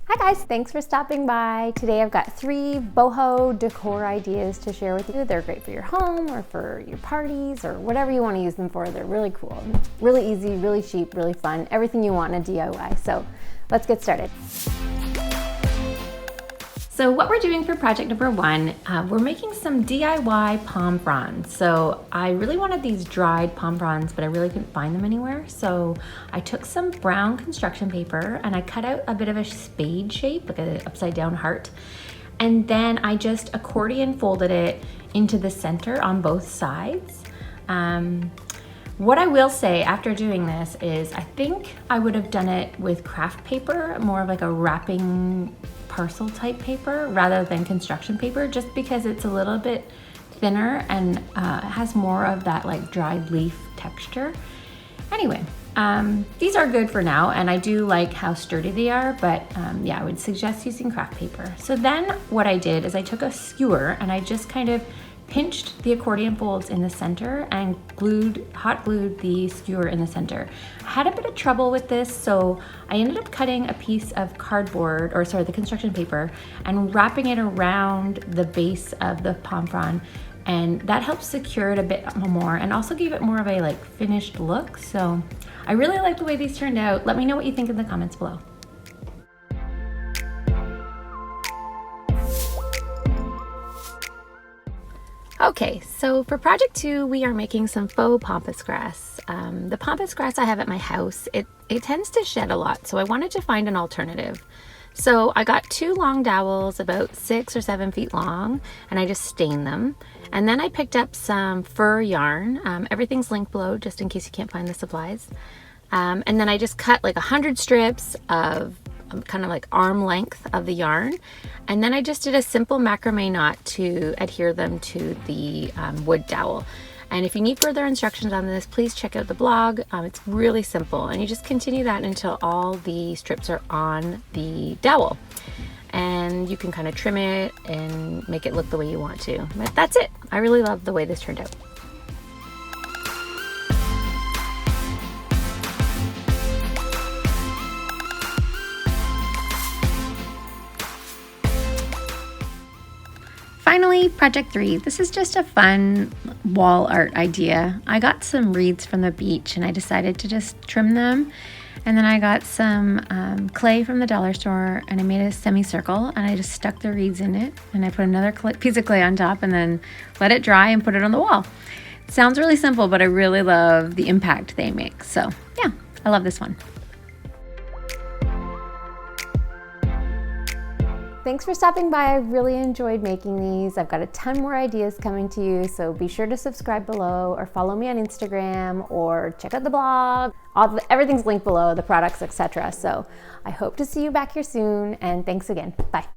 Hi guys, thanks for stopping by. Today I've got 3 boho decor ideas to share with you. They're great for your home or for your parties or whatever you want to use them for. They're really cool, really easy, really cheap, really fun, everything you want in a DIY. So let's get started. So what we're doing for project number 1, we're making some DIY palm fronds. So I really wanted these dried palm fronds, but I really couldn't find them anywhere. So I took some brown construction paper and I cut out a bit of a spade shape, like an upside down heart. And then I just accordion folded it into the center on both sides. What I will say after doing this is I think I would have done it with craft paper, more of like a wrapping parcel type paper rather than construction paper, just because it's a little bit thinner and has more of that like dried leaf texture. Anyway, these are good for now, and I do like how sturdy they are, but yeah, I would suggest using craft paper. So then what I did is I took a skewer and I just kind of pinched the accordion folds in the center and hot glued the skewer in the center. I had a bit of trouble with this, so I ended up cutting a piece of cardboard, or sorry, the construction paper, and wrapping it around the base of the palm frond, and that helped secure it a bit more and also gave it more of a like finished look. So I really like the way these turned out. Let me know what you think in the comments below. Okay, so for project 2, we are making some faux pampas grass. The pampas grass I have at my house, it tends to shed a lot, so I wanted to find an alternative. So I got 2 long dowels about 6 or 7 feet long, and I just stained them. And then I picked up some fur yarn. Everything's linked below just in case you can't find the supplies. And then I just cut like 100 strips of kind of like arm length of the yarn, and then I just did a simple macrame knot to adhere them to the wood dowel. And if you need further instructions on this, please check out the blog. It's really simple, and you just continue that until all the strips are on the dowel, and you can kind of trim it and make it look the way you want to. But that's it. I really love the way this turned out. Finally, project 3. This is just a fun wall art idea. I got some reeds from the beach and I decided to just trim them. And then I got some clay from the dollar store and I made a semicircle and I just stuck the reeds in it. And I put another piece of clay on top and then let it dry and put it on the wall. It sounds really simple, but I really love the impact they make. So yeah, I love this one. Thanks for stopping by. I really enjoyed making these. I've got a ton more ideas coming to you, so be sure to subscribe below or follow me on Instagram or check out the blog. Everything's linked below, the products, etc. So I hope to see you back here soon, and thanks again. Bye.